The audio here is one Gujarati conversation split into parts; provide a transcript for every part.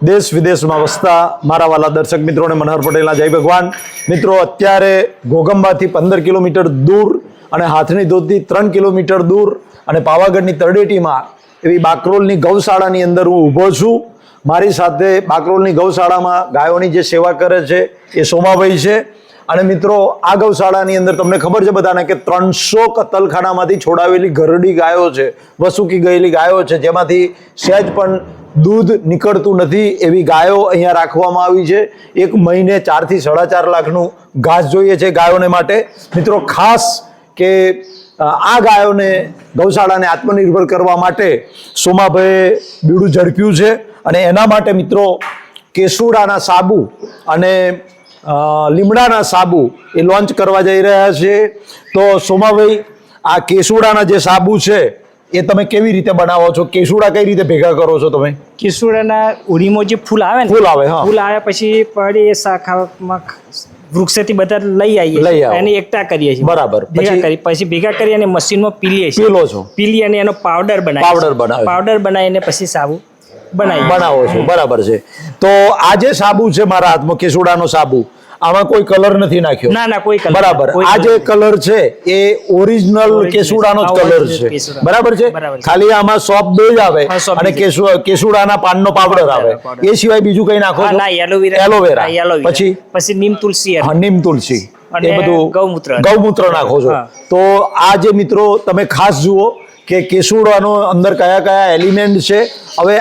દેશ વિદેશમાં વસતા મારા વાલા દર્શક મિત્રોને મનહર પટેલના જય ભગવાન. મિત્રો, અત્યારે ઘોગંબાથી 15 કિલોમીટર દૂર અને હાથની ધોધથી 3 કિલોમીટર દૂર અને પાવાગઢની તળેટીમાં એવી બાકરોલની ગૌશાળાની અંદર હું ઊભો છું. મારી સાથે બાકરોલની ગૌશાળામાં ગાયોની જે સેવા કરે છે એ સોમાભાઈ છે. અને મિત્રો, આ ગૌશાળાની અંદર તમને ખબર છે બધાને કે 300 કતલખાનામાંથી છોડાવેલી ઘરડી ગાયો છે, વસૂકી ગયેલી ગાયો છે, જેમાંથી સહેજ પણ દૂધ નીકળતું નથી એવી ગાયો અહીંયા રાખવામાં આવી છે. એક મહિને 4 થી 4.5 લાખનું ઘાસ જોઈએ છે ગાયોને માટે. મિત્રો, ખાસ કે આ ગાયોને ગૌશાળાને આત્મનિર્ભર કરવા માટે સોમાભાઈએ બીડું ઝડપ્યું છે. અને એના માટે મિત્રો કેસુડાના સાબુ અને લીમડાના સાબુ એ લોન્ચ કરવા જઈ રહ્યા છે. તો સોમાભાઈ, આ કેસુડાના જે સાબુ છે એ તમે કેવી રીતે બનાવો છો? કેસુડા કઈ રીતે ભેગા કરો છો તમે? કેસુડાના ઉડીમાં જે ફૂલ આવે ને, ફૂલ આવે, હા, ફૂલ આવ્યા પછી પડી એ શાખામાં વૃક્ષેથી બધા લઈ આવીએ, એની એકઠા કરીએ છીએ. બરાબર. પછી ભેગા કરી અને મશીનમાં પીલીએ છીએ. પીલો છો? પીલી અને એનો પાવડર બનાવીને પછી સાબુ બનાવો છો. બરાબર છે. તો આ જે સાબુ છે મારા હાથમાં, કેસુડાનો સાબુ, આમાં કોઈ કલર નથી નાખ્યો? ના, કોઈ કલર. બરાબર. આ જે કલર છે એ ઓરિજિનલ કેસુડાનો જ કલર છે. બરાબર છે. ખાલી આમાં સોપ બેઝ આવે અને કેસુડાના પાનનો પાવડર આવે. એ સિવાય બીજું કઈ નાખો છો? એલોવેરા, પછી નીમ તુલસી. હા, નીમ તુલસી, એ બધું ગૌમૂત્ર નાખો છો. તો આ જે મિત્રો તમે ખાસ જુઓ કે કેસુડાનો અંદર કયા કયા એલિમેન્ટ છે. હવે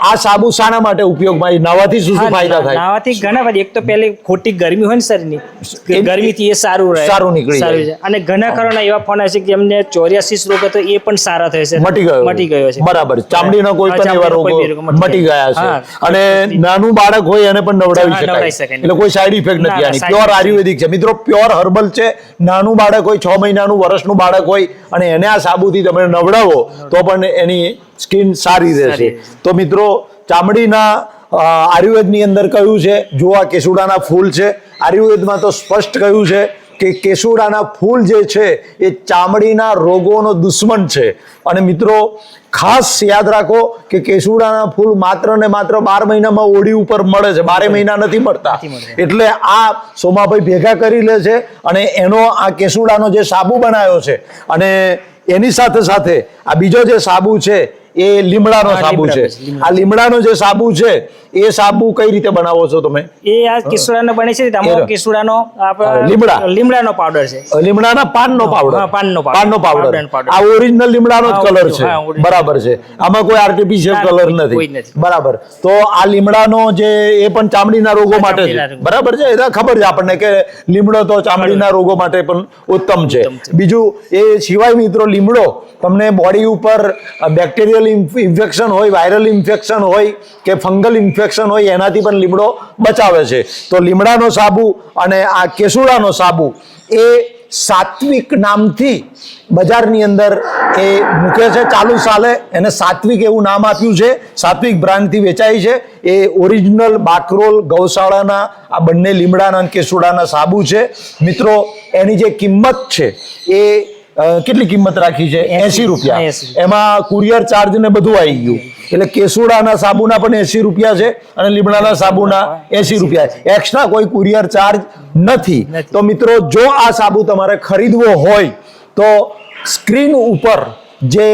આ સાબુ શાના માટે ઉપયોગમાં? નાવાથી શું ફાયદા થાય? નાવાથી ઘણા બધા. એક તો પહેલે ખોટી ગરમી હોય ને શરીરની, ગરમીથી એ સારું નીકળી જાય. અને ઘણા ખરા એવા ફોન હશે કે એમને 84 રોગ હતો એ પણ સારા થયો છે, મટી ગયો છે. બરાબર. ચામડીના કોઈ પણ એવા રોગો મટી ગયા છે. અને નાનું બાળક હોય એને પણ નવડાવી શકાય, એટલે કોઈ સાઈડ ઇફેક્ટ નથી આની. પ્યોર આયુર્વેદિક છે મિત્રો, પ્યોર હર્બલ છે. નાનું બાળક હોય, 6 મહિનાનું, વર્ષનું બાળક હોય અને એને આ સાબુથી તમે નવડાવો તો પણ એની સ્કિન સારી રહેશે. તો મિત્રો, ચામડીના આયુર્વેદની અંદર કહ્યું છે, જો આ કેસુડાના ફૂલ છે, આયુર્વેદમાં તો સ્પષ્ટ કહ્યું છે કે કેસુડાના ફૂલ જે છે એ ચામડીના રોગોનો દુશ્મન છે. અને મિત્રો, ખાસ યાદ રાખો કે કેસુડાના ફૂલ માત્ર ને માત્ર 12 મહિનામાં ઓડી ઉપર મળે છે, 12 મહિના નથી મળતા. એટલે આ સોમાભાઈ ભેગા કરી લે છે અને એનો આ કેસુડાનો જે સાબુ બનાવ્યો છે. અને એની સાથે સાથે આ બીજો જે સાબુ છે એ લીમડાનો સાબુ છે. આ લીમડાનો જે સાબુ છે એ સાબુ કઈ રીતે બનાવો છો તમે? એ આ કેસુડાનો બને છે. કેસુડાનો લીમડાનો પાવડર છે. લીમડાના પાનનો પાવડર. આ ઓરિજિનલ લીમડાનો જ કલર છે. બરાબર છે. આમાં કોઈ આર્ટિફિશિયલ કલર નથી. બરાબર. તો આ લીમડાનો જે એ પણ ચામડીના રોગો માટે છે. બરાબર છે. એ ખબર છે આપણને કે લીમડો તો ચામડીના રોગો માટે પણ ઉત્તમ છે. બીજું એ સિવાય મિત્રો, લીમડો તમને બોડી ઉપર બેક્ટેરિયલ ઇન્ફેક્શન હોય, વાયરલ ઇન્ફેક્શન હોય કે ફંગલ ઇન્ફેક્શન હોય, એનાથી પણ લીમડો બચાવે છે. તો લીમડાનો સાબુ અને આ કેસુડાનો સાબુ એ સાત્વિક નામથી બજારની અંદર એ મૂકે છે. ચાલુ સાલે એને સાત્વિક એવું નામ આપ્યું છે. સાત્વિક બ્રાન્ડથી વેચાય છે. એ ઓરિજિનલ બાકરોલ ગૌશાળાના આ બંને લીમડાના અને કેસુડાના સાબુ છે. મિત્રો, એની જે કિંમત છે એ કેટલી કિંમત રાખી છે? 80 રૂપિયા. એમાં કુરિયર ચાર્જ ને બધું આવી ગયું. એટલે કેસુડાના સાબુના પણ 80 રૂપિયા છે અને લીમડાના સાબુના 80 રૂપિયા. એક્સ્ટ્રા કોઈ કુરિયર ચાર્જ નથી. તો મિત્રો, જો આ સાબુ તમારે ખરીદવો હોય તો સ્ક્રીન ઉપર જે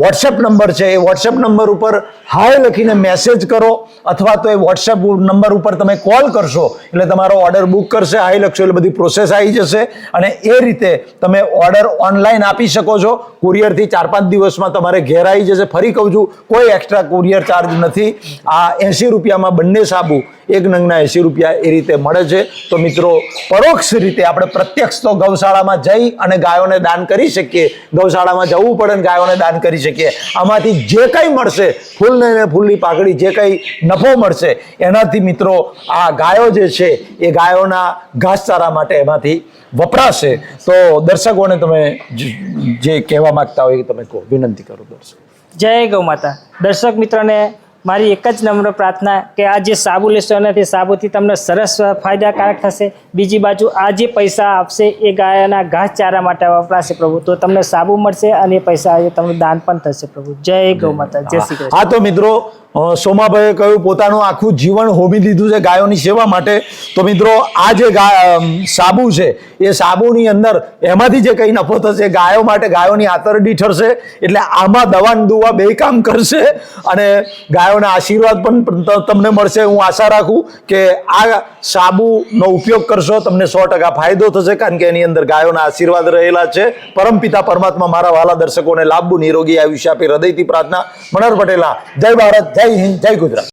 વોટ્સએપ નંબર છે એ વોટ્સએપ નંબર ઉપર હાય લખીને મેસેજ કરો, અથવા તો એ વોટ્સએપ નંબર ઉપર તમે કોલ કરશો એટલે તમારો ઓર્ડર બુક કરશે. હાય લખશો એટલે બધી પ્રોસેસ આવી જશે અને એ રીતે તમે ઓર્ડર ઓનલાઈન આપી શકો છો. કુરિયરથી 4-5 દિવસમાં તમારે ઘેર આવી જશે. ફરી કહું છું, કોઈ એક્સ્ટ્રા કુરિયર ચાર્જ નથી. આ 80 રૂપિયામાં બંને સાબુ, એક નંગના 80 રૂપિયા એ રીતે મળે છે. તો મિત્રો, પરોક્ષ રીતે આપણે પ્રત્યક્ષ તો ગૌશાળામાં જઈ અને ગાયોને દાન કરી શકીએ, ગૌશાળામાં જવું પડે ને ગાયોને દાન કરી શકીએ. આમાંથી જે કંઈ મળશે, ફૂલને ફૂલની પાકડી, જે કંઈ નફો મળશે એનાથી મિત્રો આ ગાયો જે છે એ ગાયોના ઘાસચારા માટે એમાંથી વપરાશે. તો દર્શકોને તમે જે કહેવા માંગતા હોય એ તમે કહો, વિનંતી કરો દર્શક. જય ગૌ માતા. દર્શક મિત્રોને મારી એક જ નમ્ર પ્રાર્થના કે આ જે સાબુ લેશો એનાથી સાબુથી તમને સરસ ફાયદાકારક થશે. બીજી બાજુ આ જે પૈસા આપશે એ ગાયના ઘાસચારા માટે વપરાશે પ્રભુ. તો તમને સાબુ મળશે અને એ પૈસા તમને દાન પણ થશે પ્રભુ. જય ગૌ માતા. જય શ્રી કૃષ્ણ. હા, તો મિત્રો સોમાભાઈએ કહ્યું પોતાનું આખું જીવન હોમી દીધું છે ગાયોની સેવા માટે. તો મિત્રો આ જે સાબુ છે એ સાબુની અંદર એમાંથી જે કંઈ નફો થશે ગાયો માટે ગાયોની આતરડી ઠરશે. એટલે આમાં દવા ને દુવા બે કામ કરશે અને ગાયોના આશીર્વાદ પણ તમને મળશે. હું આશા રાખું કે આ સાબુનો ઉપયોગ કરશો તમને 100% ફાયદો થશે, કારણ કે એની અંદર ગાયોના આશીર્વાદ રહેલા છે. પરમપિતા પરમાત્મા મારા વાલા દર્શકોને લાંબુ નિરોગી આયુષ્ય આપી હૃદયથી પ્રાર્થના. મનોહર પટેલના જય ભારત, જય હિન્દ, જય ગુજરાત.